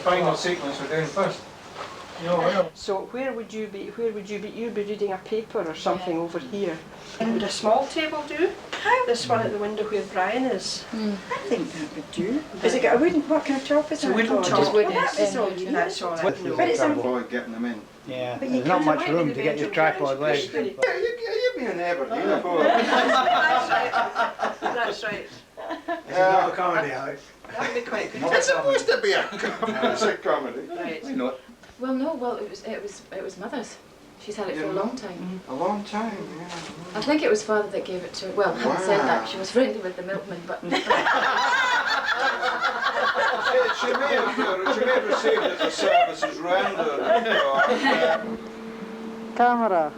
final sequence we're doing first. So where would you be? You'd be reading a paper or something over here. Would a small table do? This one at the window where Brian is. I think that would do. Is it got a wooden? What kind of top is it? A wooden top. Just wooden. That's all you need. That's all I know. But it's avoid getting them in. Yeah, but there's not much room to get your tripod legs. Yeah, you've been in Aberdeen before. That's right. That's right. It's not a comedy, Alex. That'd be quite good. It's supposed to be a comedy. Right. Why not? Well, no. Well, it was Mother's. She's had it for a long time. A long time, yeah. I think it was Father that gave it to her. Well, having said that, she was friendly with the milkman, but. She may have received it as services rendered. Camera.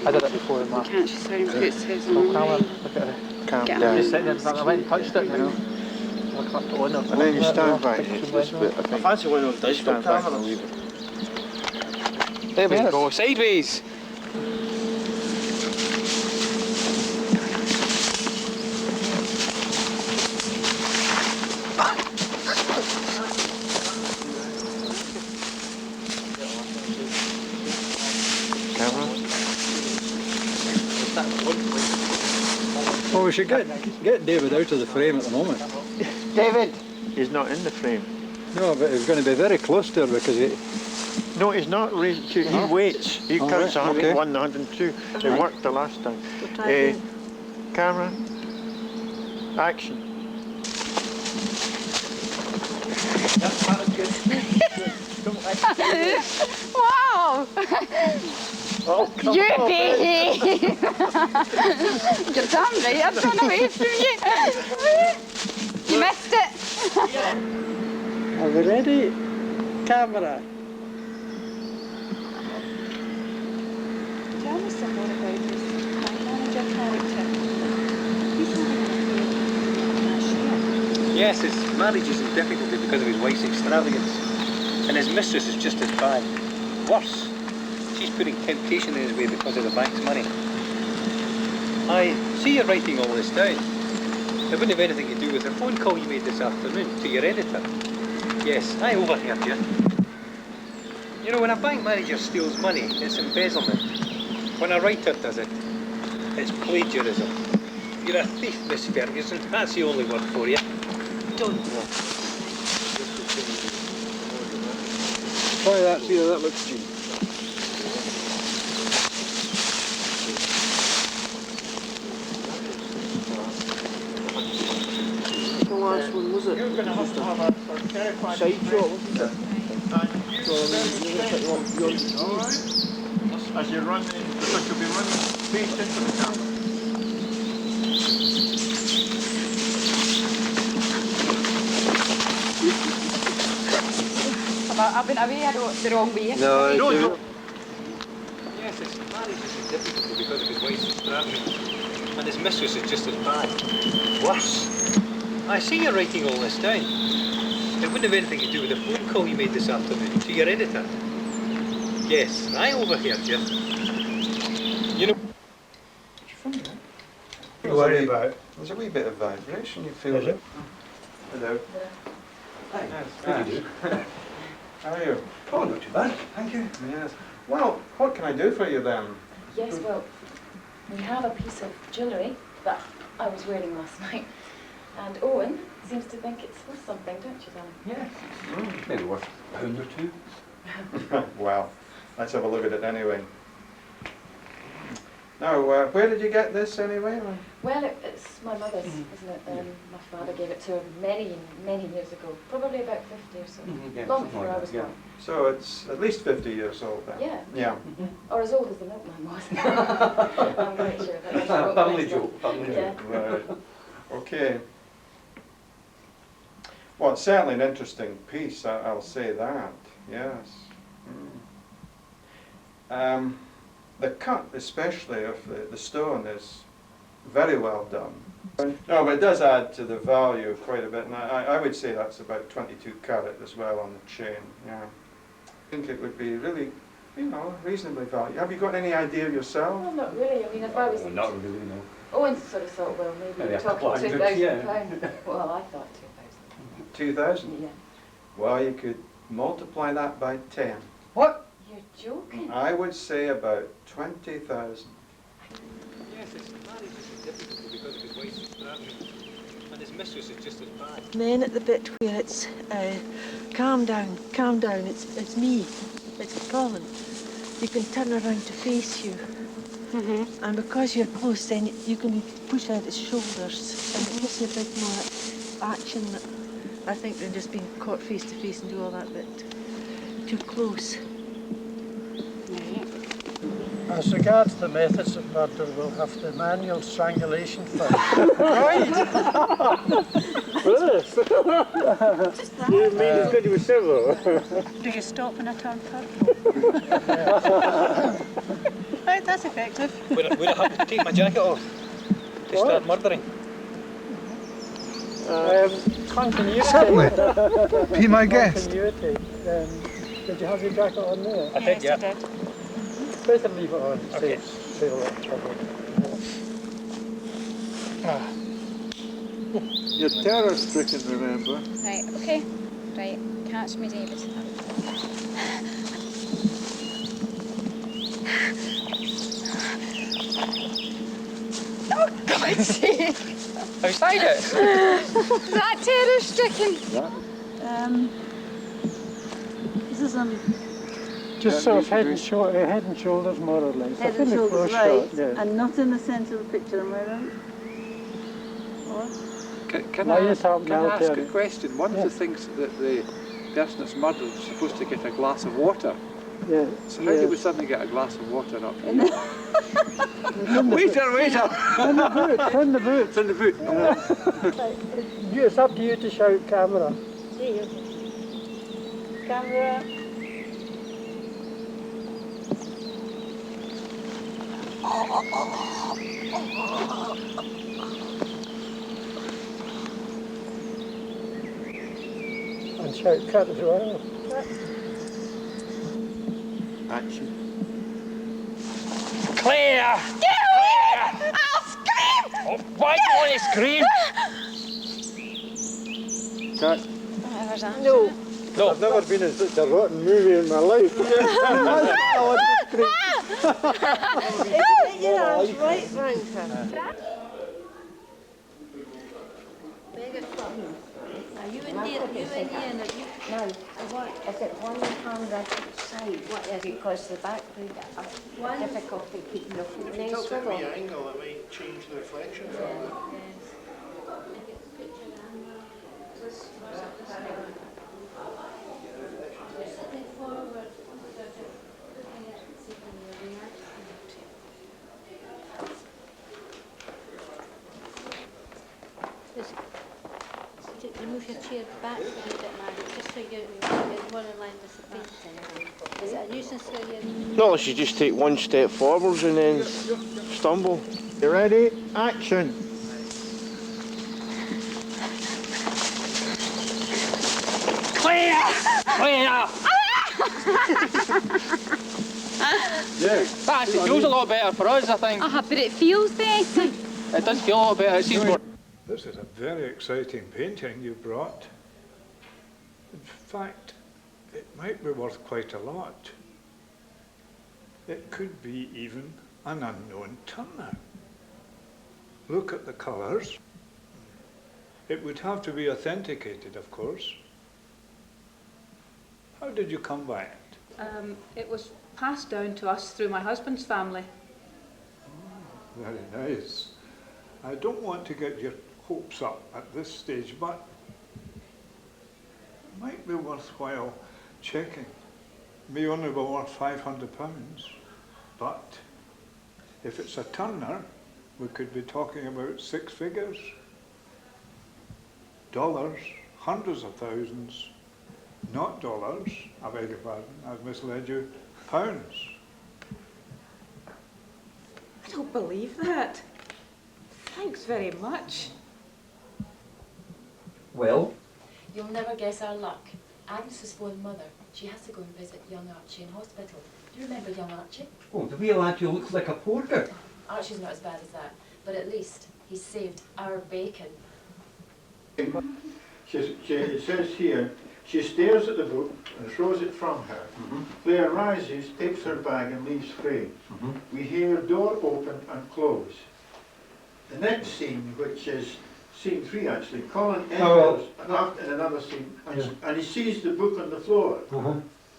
I did it before, Mark. Can't she say puts his Oh, on camera. me? Look at it. Calm Get down. Just sitting in front. I went and touched it, you know. Look up on it. And then you stand back just a bit, I think. fancy one of them digital cameras. There we go. Sideways. Well, we should get David out of the frame at the moment. David! He's not in the frame. No, but he's going to be very close to her because he... No, he's not. He waits. He Oh, counts right, 101 and 102. It worked the last time. Camera. Action. Wow! Oh, You baby! You're damn right, I've run away from you. You missed it. Are we ready? Camera. Tell me some more about this manager character. Yes, his marriage is in difficulty because of his wife's extravagance. And his mistress is just as bad. Worse. She's putting temptation in his way because of the bank's money. I see you're writing all this down. It wouldn't have anything to do with the phone call you made this afternoon to your editor. Yes, I overheard you. You know, when a bank manager steals money, it's embezzlement. When a writer does it, it's plagiarism. You're a thief, Miss Ferguson. That's the only word for you. Don't walk. Try that, see how that looks, Gene. The last one, was it? You're going to have a terrifying Side shot, wasn't it? as you run in, because you'll be running face into the camera. I've been away, I don't, the wrong way. No. Yes, his marriage is in difficulty because of his wife's extravagance. And his mistress is just as bad. Worse. I see you're writing all this down. It wouldn't have anything to do with the phone call you made this afternoon to your editor. Yes, I overheard you. You know... Don't worry about it. There's a wee bit of vibration, you feel it. Hello. Hi. How do you do? How are you? Oh, not too bad, thank you. Yes. Well, what can I do for you then? Yes, well, we have a piece of jewellery that I was wearing last night. And Owen seems to think it's worth something, don't you, darling? Yeah. Maybe worth a pound or two. Well, let's have a look at it anyway. Now, where did you get this anyway? Well, it's my mother's, isn't it? My father gave it to her many, many years ago, probably about 50 or so, Yeah, long something before like I was that, yeah. born. So it's at least 50 years old then? Yeah. Yeah. Or as old as the milkman was. I'm quite sure. But that's what Family makes them. joke, family Yeah. joke. Right. Okay. Well, it's certainly an interesting piece, I'll say that, yes. The cut, especially of the stone, is very well done. No, but it does add to the value quite a bit, and I would say that's about 22 carat as well on the chain, yeah. I think it would be really, you know, reasonably valued. Have you got any idea yourself? Well, not really. I mean, if I was... Well, not really, no. Owen sort of thought, well, maybe Maybe you're a couple talking hundred, £2,000. yeah. Well, I thought 2,000. 2,000? Yeah. Well, you could multiply that by 10. What? You're joking? I would say about 20,000. Yes, it's marriage is difficult because of his wife's extravagance, and his mistress is just as bad. And then at the bit where it's calm down, it's me, it's Colin. You can turn around to face you. And because you're close, then you can push out his shoulders, and it gives you a bit more action. I think than just being caught face to face and do all that bit too close. As regards the methods of murder, we'll have the manual strangulation first. Right! Brilliant! You mean it's going to be civil? Do you stop when I turn purple? Right, that's effective. Would I have to take my jacket off to start murdering? Continuity. Certainly. Be my guest. Continuity. Did you have your jacket on there? I did, yeah. I did. Better leave it on. Okay. Save a lot of trouble. You're terror-stricken, remember? Right, okay. Right, catch me, David. Oh, God's sake! Outside it? That terror-stricken. This is Just sort of head and shoulders, more or less. head A and fairly shoulders, close right, shot, yeah. and not in the centre of the picture, am I right? What? Can Why I you ask, talking can I now, ask a Terry? question? One of the things that the person that's murdered is supposed to get a glass of water. Yeah. So how would somebody get a glass of water up here? Waiter! In the boot, in the boot. It's in the boot. It's up to you to shout camera. Camera. And shout cut as well. Action. Claire! Get away! I'll scream! Oh, why do you want to scream? Cut. Whatever's that. No. No. I've never been in such a rotten movie in my life. I want to scream. Get your arms right round her. Are you in here? Are you in here? And are you... No, is it one hand at each side? What is it? Because the back would have difficulty keeping up with the swivel. angle, it might change the reflection from it. Move your chair back a little bit, Margaret, just so you're more in line with the painting. Is it a nuisance for you? No, unless you just take one step forwards and then stumble. You ready? Action! Claire! Claire! Yeah. That actually feels a lot better for us, I think. But it feels better. It does feel a lot better. It seems more... This is a very exciting painting you brought. In fact, it might be worth quite a lot. It could be even an unknown turnout. Look at the colours. It would have to be authenticated, of course. How did you come by it? It was passed down to us through my husband's family. very nice. I don't want to get your hopes up at this stage, but it might be worthwhile checking. May only be worth £500, but if it's a turner, we could be talking about 6 figures. Dollars, hundreds of thousands, not dollars, I beg your pardon, I've misled you, pounds. I don't believe that. Thanks very much. Well? You'll never guess our luck. Agnes has phoned Mother. She has to go and visit young Archie in hospital. Do you remember young Archie? Oh, the wee lad who looks like a porker. Archie's not as bad as that, but at least he saved our bacon. It says here, she stares at the book and throws it from her. Claire rises, takes her bag and leaves frame. We hear door open and close. The next scene, which is scene 3 actually, Colin enters in another scene and he sees the book on the floor.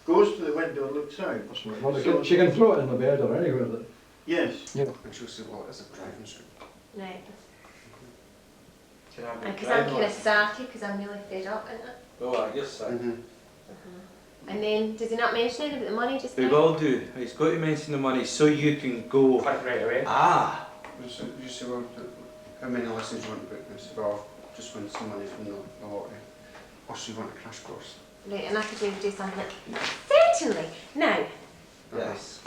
Goes to the window and looks out. Well, she can throw it in the bed or anywhere. Yes. Yeah. And she'll say, well, it's a driving suit. Right. Can I And because I'm kind of sarky, because I'm really fed up, isn't it? Oh, I guess so. And then, does he not mention anything about the money just We now? will do. He's got to mention the money so you can go. Right away. Ah! You say, well, how many lessons you want to book? And I said, well, just want some money from the lottery. Or so you want a crash course? Right, and I could maybe do something like, certainly. Now, Yes.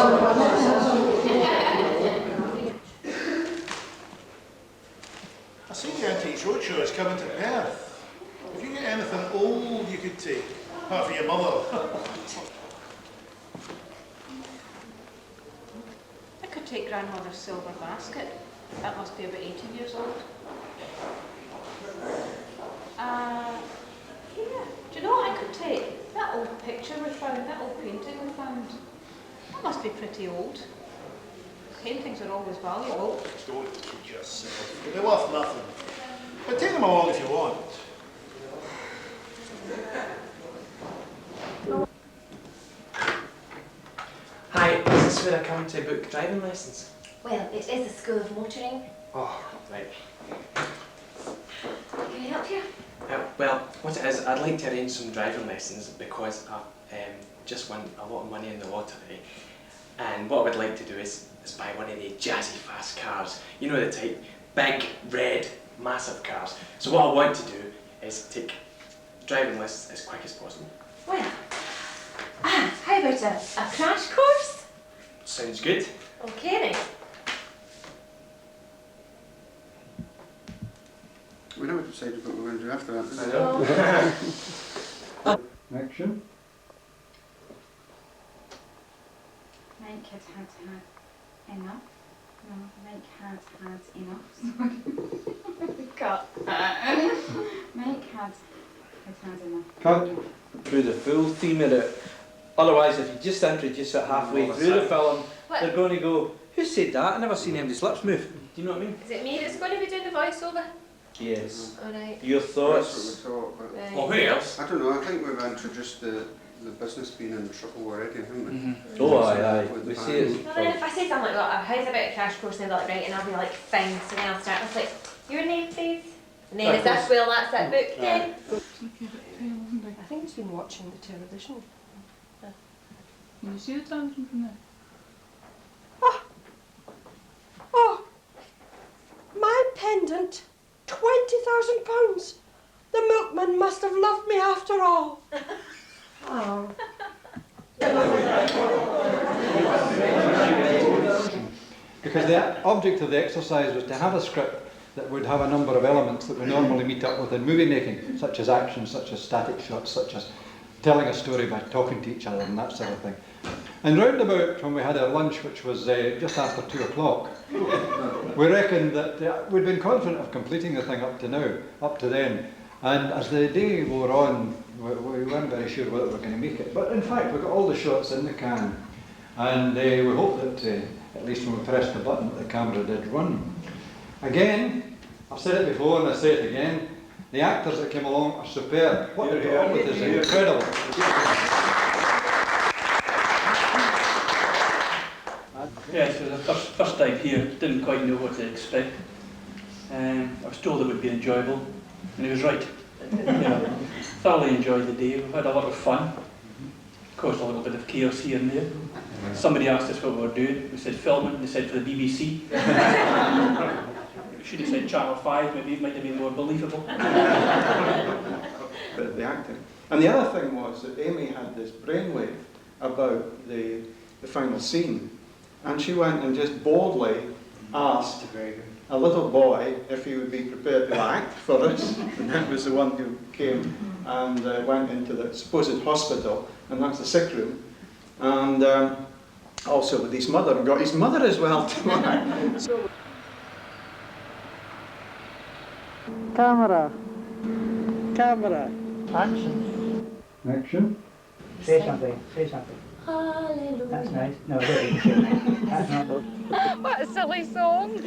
I see the Antiques Roadshow is coming to Perth. If you get anything old you could take, apart from your mother. I could take grandmother's silver basket. That must be about 80 years old. Here, do you know what I could take? That old picture we found, that old painting we found. That must be pretty old. Paintings are always valuable. Don't kid yourself. They're worth nothing. But take them along if you want. Hi, is this where I come to book driving lessons? well, it is a school of motoring. Oh, right. Can I help you? Well, what it is, I'd like to arrange some driving lessons because I just won a lot of money in the lottery. And what I would like to do is buy one of the jazzy fast cars. You know the type, big, red, massive cars. So what I want to do is take driving lessons as quick as possible. Well, how about a crash course? Sounds good. Okay then. We never decided what we were going to do after that, did we? Action. Mike had enough. No, Mike had enough. Cut. Mike had enough. Cut. Through the full theme of it. Otherwise, if you just introduce it halfway through the film, they're going to go, who said that? I never seen anybody's lips move. Do you know what I mean? Is it me that's going to be doing the voiceover? Yes. Alright. Your thoughts? That's what we thought. But Right. Well, who else? I don't know, I think we've introduced the business being in trouble already, haven't we? Oh, aye. With We the see it. Well then if I say something like, well, how's about a crash course? And they'll be like, right, and I'll be like, fine. So then I'll start with like, your name please? And then is that, well, that's that book then? I think he's been watching the television. Can you see the television from there? Oh, my pendant, £20,000. The milkman must have loved me after all. Oh. Because the object of the exercise was to have a script that would have a number of elements that we normally meet up with in movie making, such as action, such as static shots, such as telling a story by talking to each other and that sort of thing. And round about when we had our lunch, which was just after 2 o'clock, we reckoned that we'd been confident of completing the thing up to then. And as the day wore on, we weren't very sure whether we were going to make it. But in fact, we got all the shots in the can. And we hope that, at least when we pressed the button, the camera did run. Again, I've said it before and I say it again, the actors that came along are superb. What they've got on with is incredible. Yes, it was the first time here, didn't quite know what to expect. I was told it would be enjoyable, and he was right. Thoroughly enjoyed the day, we've had a lot of fun. Of course, a little bit of chaos here and there. Somebody asked us what we were doing, we said filming, they said for the BBC. We should have said Channel 5, maybe it might have been more believable. But the acting. And the other thing was that Amy had this brainwave about the final scene, and she went and just boldly asked a little boy if he would be prepared to act for us, and that was the one who came and went into the supposed hospital, and that's the sick room, and also with his mother, and got his mother as well to act. So Camera. Camera. Action. Action. Say something. Say something. Hallelujah. That's nice. No, I don't think you should. That's not good. What a silly song.